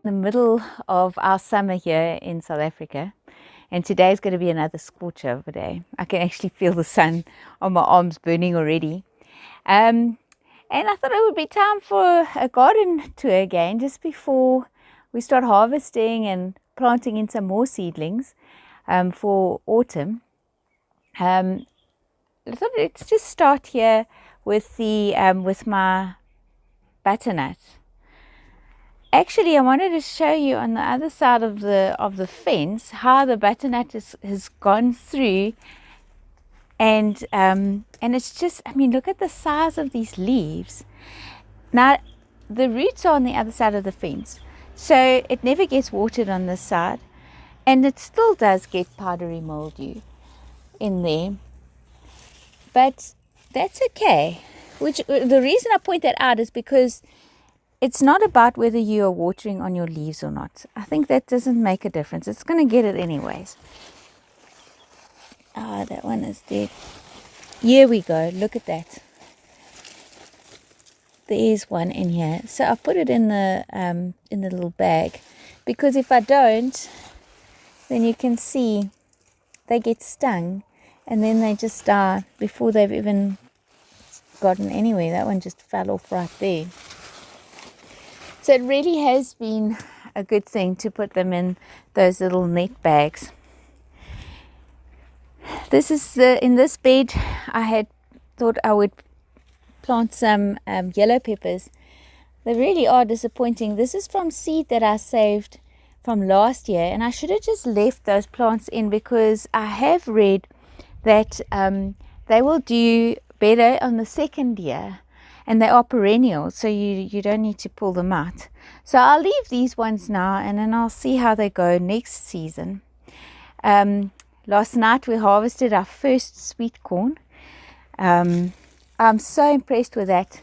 the middle of our summer here in South Africa, and today's going to be another scorcher of a day. I can actually feel the sun on my arms burning already. And I thought it would be time for a garden tour again, just before we start harvesting and planting in some more seedlings for autumn. I thought let's just start here with the with my butternut. Actually, I wanted to show you on the other side of the fence how the butternut has gone through, and it's just, I mean, look at the size of these leaves. Now, the roots are on the other side of the fence, so it never gets watered on this side, and it still does get powdery mildew in there, but that's okay. Which the reason I point that out is because it's not about whether you are watering on your leaves or not. I think that doesn't make a difference. It's going to get it anyways. Ah, that one is dead. Here we go. Look at that. There's one in here. So I put it in the little bag, because if I don't, then you can see they get stung and then they just die before they've even gotten anywhere. That one just fell off right there. So it really has been a good thing to put them in those little net bags. This is in this bed I had thought I would plant some yellow peppers. They really are disappointing. This is from seed that I saved from last year, and I should have just left those plants in, because I have read that they will do better on the second year. And they are perennial, so you don't need to pull them out. So I'll leave these ones now, and then I'll see how they go next season. Last night we harvested our first sweet corn. I'm so impressed with that.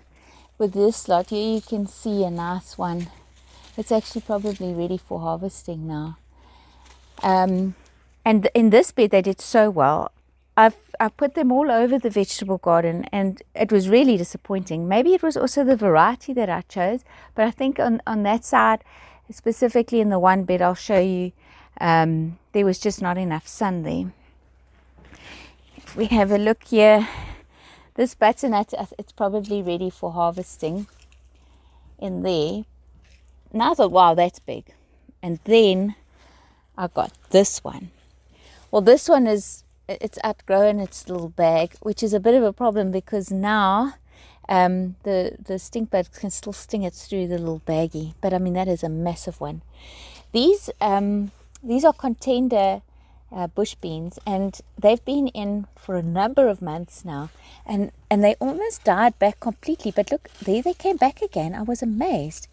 With this lot here, you can see a nice one. It's actually probably ready for harvesting now. And in this bed they did so well. I put them all over the vegetable garden, and it was really disappointing. Maybe it was also the variety that I chose, but I think on that side, specifically in the one bed I'll show you, there was just not enough sun there. If we have a look here, this butternut, it's probably ready for harvesting in there. Now I thought, wow, that's big. And then I got this one. Well, this one it's outgrown its little bag, which is a bit of a problem, because now the stink bugs can still sting it through the little baggie. But I mean, that is a massive one. These are contender bush beans, and they've been in for a number of months now, and they almost died back completely. But look, there they came back again. I was amazed.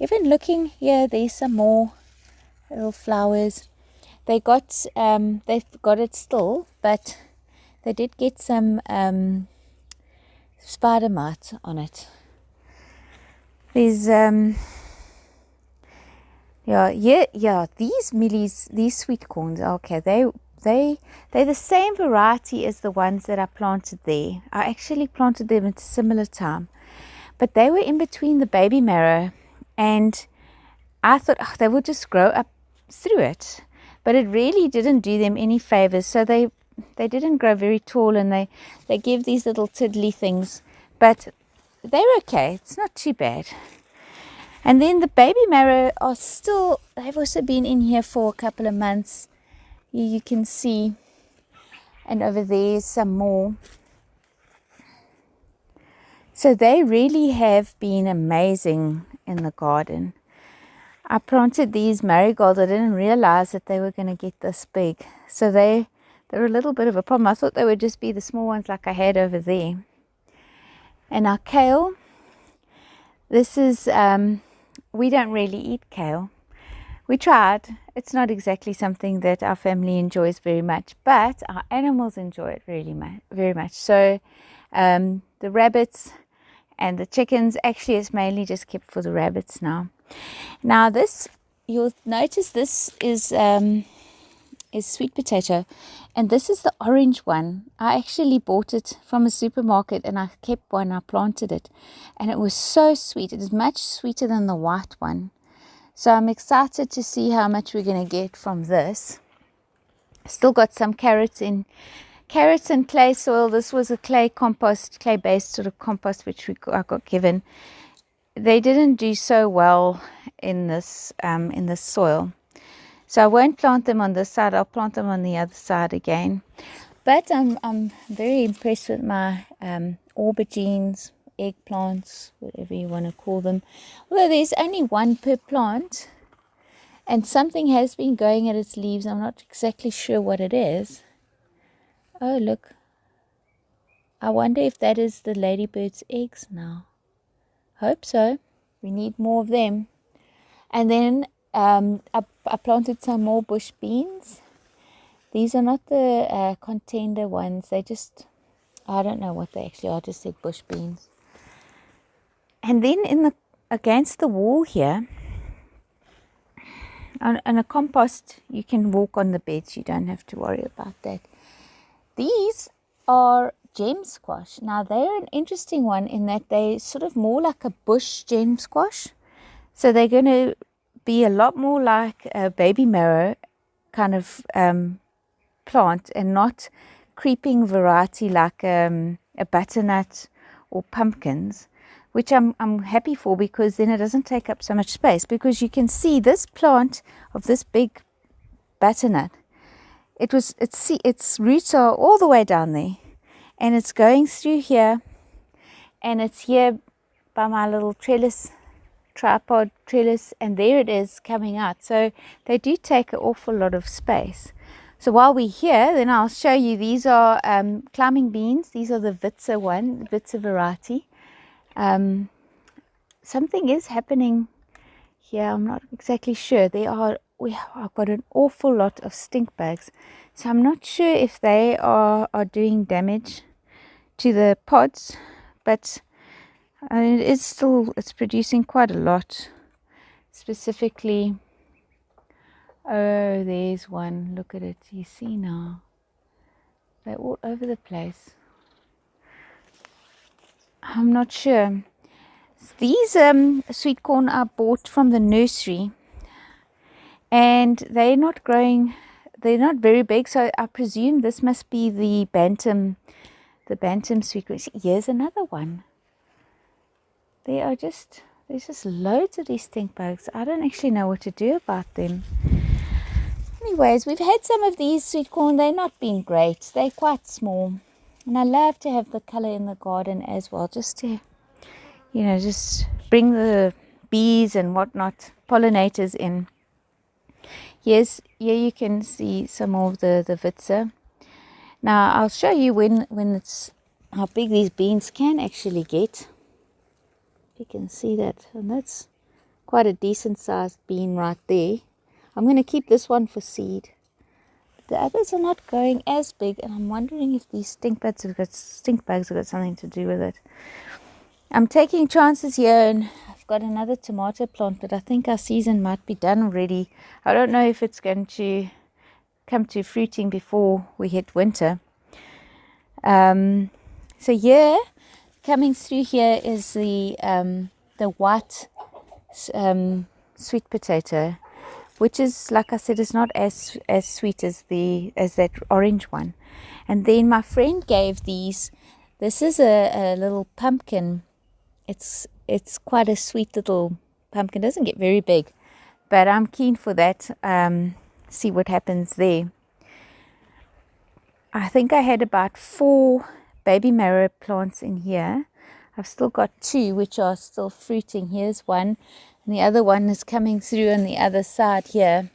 Even looking here, there's some more little flowers. They've got it still, but they did get some spider mites on it. There's these millies, these sweet corns, okay, they're the same variety as the ones that I planted there. I actually planted them at a similar time, but they were in between the baby marrow, and I thought, they will just grow up through it. But it really didn't do them any favors, so they didn't grow very tall, and they give these little tiddly things, but they're okay. It's not too bad. And then the baby marrow are still, they've also been in here for a couple of months. You can see, and over there is some more. So they really have been amazing in the garden. I planted these marigolds. I didn't realize that they were going to get this big. So they're a little bit of a problem. I thought they would just be the small ones like I had over there. And our kale, this is, we don't really eat kale. We tried. It's not exactly something that our family enjoys very much, but our animals enjoy it very much. So the rabbits and the chickens, actually it's mainly just kept for the rabbits now. Now this, you'll notice this is sweet potato, and this is the orange one. I actually bought it from a supermarket, and I kept one. I planted it, and it was so sweet. It is much sweeter than the white one. So I'm excited to see how much we're going to get from this. Still got some carrots and clay soil. This was a clay based sort of compost which I got given. They didn't do so well in this soil, so I won't plant them on this side. I'll plant them on the other side again. But I'm very impressed with my aubergines, eggplants, whatever you want to call them. Although there's only one per plant, and something has been going at its leaves. I'm not exactly sure what it is. Oh, look. I wonder if that is the ladybird's eggs now. Hope so. We need more of them. And then I planted some more bush beans. These are not the contender ones. They just, I don't know what they actually are. I just said bush beans. And then against the wall here, on a compost, you can walk on the beds. You don't have to worry about that. These are gem squash. Now they're an interesting one in that they sort of more like a bush gem squash. So they're going to be a lot more like a baby marrow kind of plant, and not creeping variety like a butternut or pumpkins, which I'm happy for, because then it doesn't take up so much space. Because you can see this plant of this big butternut, its roots are all the way down there, and it's going through here, and it's here by my little tripod trellis, and there it is coming out. So they do take an awful lot of space. So while we're here, then I'll show you, these are climbing beans. These are the Witzer variety. Something is happening here. I'm not exactly sure. I've got an awful lot of stink bugs, so I'm not sure if they are doing damage to the pods, but it's producing quite a lot. Specifically, oh, there's one. Look at it. You see now, they're all over the place. I'm not sure. These sweet corn I bought from the nursery, and they're not growing. They're not very big, so I presume this must be the bantam sweet corn. Here's another one. There's just loads of these stink bugs. I don't actually know what to do about them. Anyways, we've had some of these sweet corn. They're not been great. They're quite small, and I love to have the color in the garden as well, just to, just bring the bees and whatnot, pollinators in. Here you can see some more of the Witzer. Now I'll show you when it's how big these beans can actually get. You can see that, and that's quite a decent sized bean right there. I'm going to keep this one for seed. The others are not going as big, and I'm wondering if these stink bugs have got something to do with it. I'm taking chances here, and I've got another tomato plant, but I think our season might be done already. I don't know if it's going to come to fruiting before we hit winter. So here, coming through here is the white sweet potato, which is, like I said, is not as sweet as that orange one. And then my friend gave these. This is a little pumpkin. It's quite a sweet little pumpkin. It doesn't get very big, but I'm keen for that. See what happens there. I think I had about 4 baby marrow plants in here. I've still got 2 which are still fruiting. Here's one, and the other one is coming through on the other side here.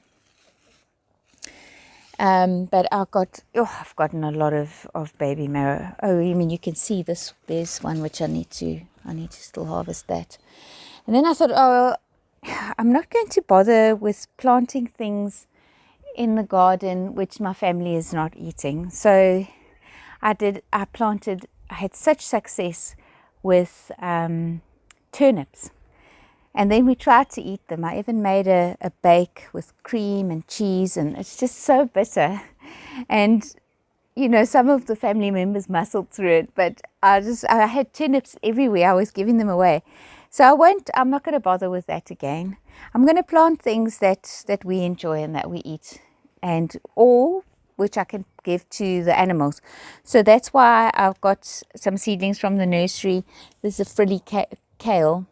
But I've gotten a lot of baby marrow. Oh, I mean, you can see this. There's one which I need to still harvest that. And then I thought, I'm not going to bother with planting things in the garden which my family is not eating. So I had such success with turnips, and then we tried to eat them. I even made a bake with cream and cheese, and it's just so bitter. And some of the family members muscled through it, but I had turnips everywhere. I was giving them away. So I'm not going to bother with that again. I'm going to plant things that we enjoy and that we eat, and all which I can give to the animals. So that's why I've got some seedlings from the nursery. There's a frilly kale.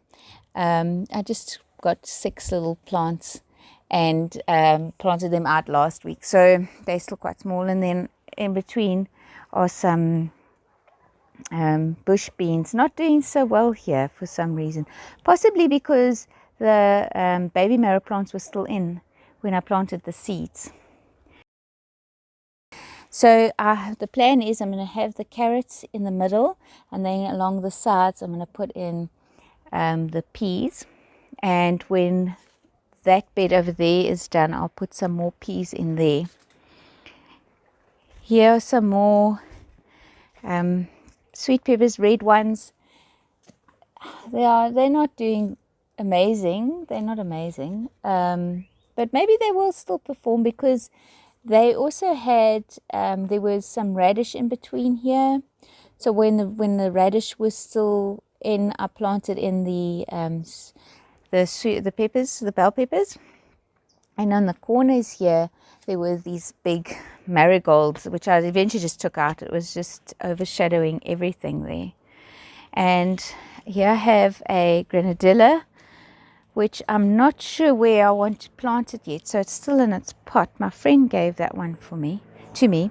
I just got 6 little plants and planted them out last week. So they're still quite small. And then in between are some bush beans, not doing so well here for some reason. Possibly because the baby marrow plants were still in when I planted the seeds. So the plan is I'm going to have the carrots in the middle, and then along the sides I'm going to put in the peas. And when that bed over there is done, I'll put some more peas in there. Here are some more sweet peppers, red ones. They're not doing amazing. They're not amazing, but maybe they will still perform, because they also had there was some radish in between here. So when the radish was still in, I planted in the peppers, the bell peppers, and on the corners here there were these big marigolds, which I eventually just took out. It was just overshadowing everything there. And here I have a grenadilla, which I'm not sure where I want to plant it yet, so it's still in its pot. My friend gave that one to me.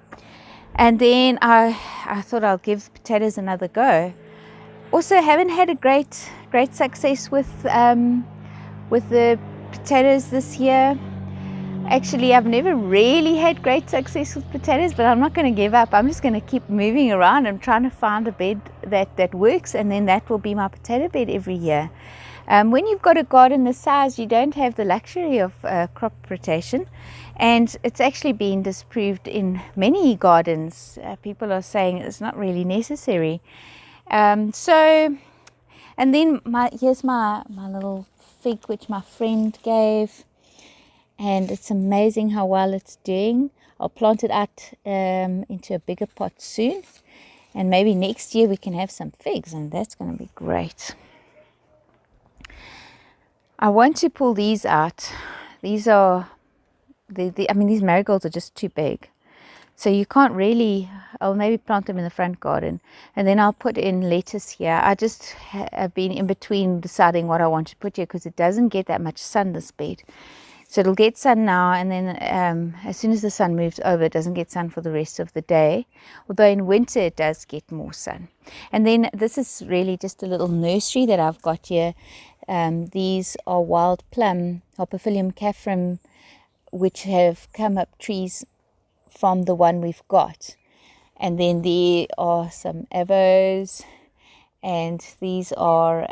And then I thought I'll give potatoes another go. Also, haven't had a great success with the potatoes this year. Actually, I've never really had great success with potatoes, but I'm not going to give up. I'm just going to keep moving around and trying to find a bed that works, and then that will be my potato bed every year. When you've got a garden this size, you don't have the luxury of crop rotation, and it's actually been disproved in many gardens. People are saying it's not really necessary. And then here's my little fig, which my friend gave, and it's amazing how well it's doing. I'll plant it out into a bigger pot soon, and maybe next year we can have some figs, and that's going to be great. I want to pull these out. These are these marigolds are just too big, so you can't really. I'll maybe plant them in the front garden, and then I'll put in lettuce here. I just have been in between deciding what I want to put here, because it doesn't get that much sun, this bed. So it'll get sun now, and then as soon as the sun moves over, it doesn't get sun for the rest of the day. Although in winter it does get more sun. And then this is really just a little nursery that I've got here. These are wild plum, Hopophyllum caffrum, which have come up trees from the one we've got. And then there are some avos, and these are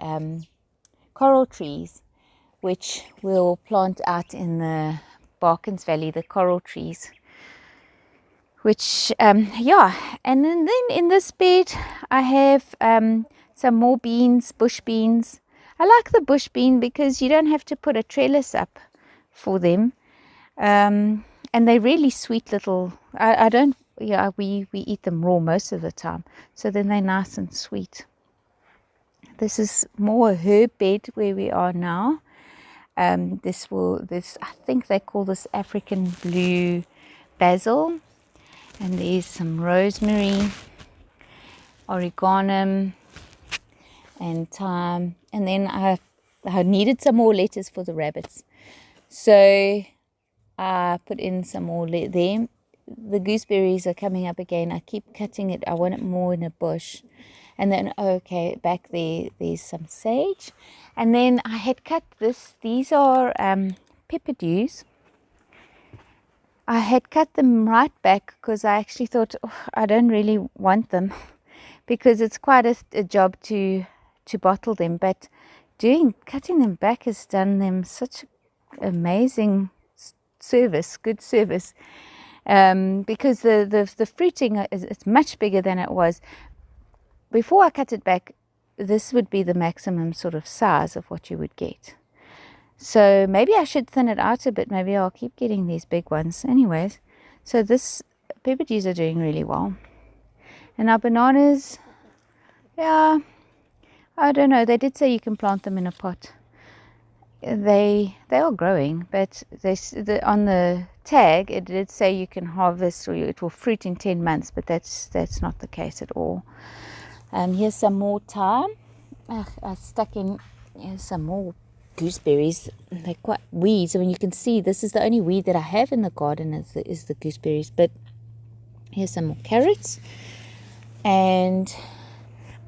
coral trees, which we'll plant out in the Barkens Valley, the coral trees. Which, and then in this bed I have some more beans, bush beans. I like the bush bean because you don't have to put a trellis up for them. And they're really sweet little, we eat them raw most of the time. So then they're nice and sweet. This is more a herb bed where we are now. I think they call this African blue basil. And there's some rosemary, oregano, and thyme. And then I needed some more lettuce for the rabbits, so I put in some more there. The gooseberries are coming up again. I keep cutting it. I want it more in a bush. And then, back there's some sage. And then I had cut this. These are pepper dews. I had cut them right back because I actually thought, I don't really want them because it's quite a job to bottle them. But cutting them back has done them such amazing good service. Because the fruiting it's much bigger than it was. Before I cut it back, this would be the maximum sort of size of what you would get. So maybe I should thin it out a bit. Maybe I'll keep getting these big ones. Anyways, so this pepper dews are doing really well. And our bananas, I don't know. They did say you can plant them in a pot. They are growing, but on the tag it did say you can harvest or it will fruit in 10 months, but that's not the case at all. Here's some more thyme. I stuck in some more gooseberries. They're quite weeds. I mean, you can see this is the only weed that I have in the garden is the gooseberries. But here's some more carrots. And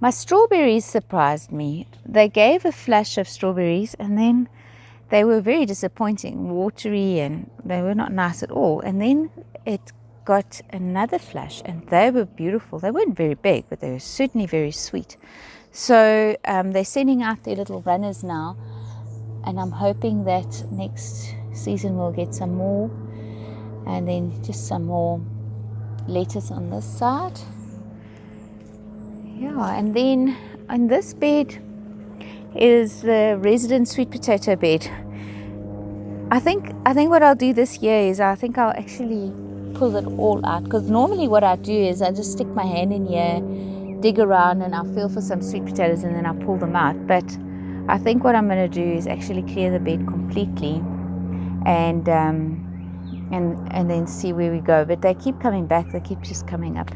my strawberries surprised me. They gave a flush of strawberries and then they were very disappointing, watery, and they were not nice at all. And then it got another flush and they were beautiful. They weren't very big, but they were certainly very sweet. So they're sending out their little runners now, and I'm hoping that next season we'll get some more, and then just some more lettuce on this side. Yeah, and then on this bed is the resident sweet potato bed. I think what I'll do this year is I think I'll actually pull it all out, because normally what I do is I just stick my hand in here, dig around, and I'll feel for some sweet potatoes and then I'll pull them out. But I think what I'm going to do is actually clear the bed completely and then see where we go. But they keep coming back, they keep just coming up.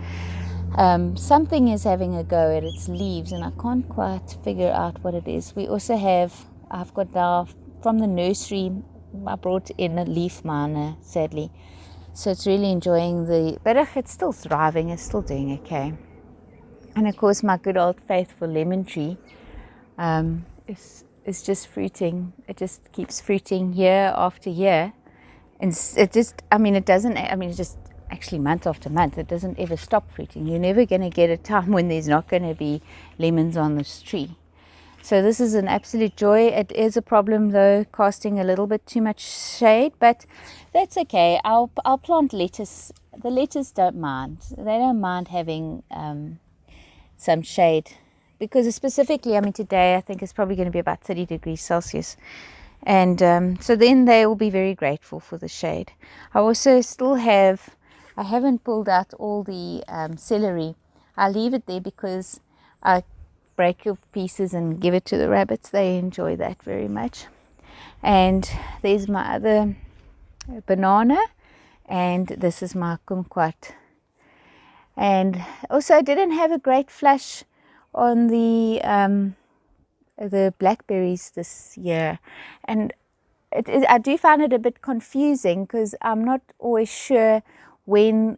Something is having a go at its leaves and I can't quite figure out what it is. We also I've got now from the nursery, I brought in a leaf miner, sadly. So it's really enjoying but it's still thriving, it's still doing okay. And of course my good old faithful lemon tree is just fruiting. It just keeps fruiting year after year. And it just actually month after month, it doesn't ever stop fruiting. You're never going to get a time when there's not going to be lemons on this tree. So this is an absolute joy. It is a problem though, casting a little bit too much shade, but that's okay. I'll plant lettuce. The lettuce don't mind. They don't mind having some shade, because specifically, today I think it's probably going to be about 30 degrees Celsius. And so then they will be very grateful for the shade. I also I haven't pulled out all the celery. I leave it there because I break your pieces and give it to the rabbits. They enjoy that very much. And there's my other banana, and this is my kumquat. And also I didn't have a great flush on the blackberries this year, and I do find it a bit confusing because I'm not always sure when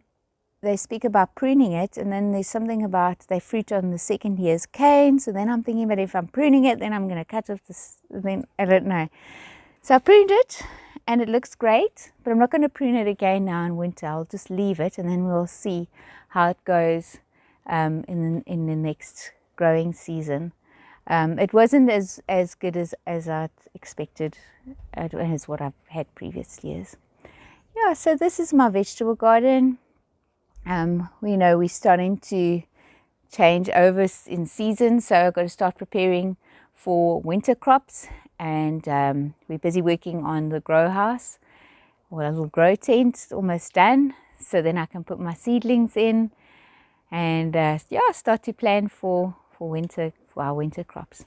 they speak about pruning it, and then there's something about they fruit on the second year's cane. So then I'm thinking, but if I'm pruning it, then I'm going to cut off this. Then I don't know. So I pruned it, and it looks great. But I'm not going to prune it again now in winter. I'll just leave it, and then we'll see how it goes in the next growing season. It wasn't as good as I'd expected, as what I've had previous years. Yeah, so this is my vegetable garden. We're starting to change over in season, so I've got to start preparing for winter crops, and we're busy working on the grow house, or a little grow tent. It's almost done, so then I can put my seedlings in and start to plan for our winter crops.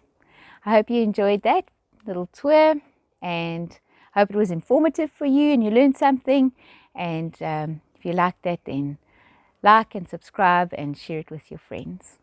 I hope you enjoyed that little tour, and I hope it was informative for you and you learned something. And if you like that, then like and subscribe and share it with your friends.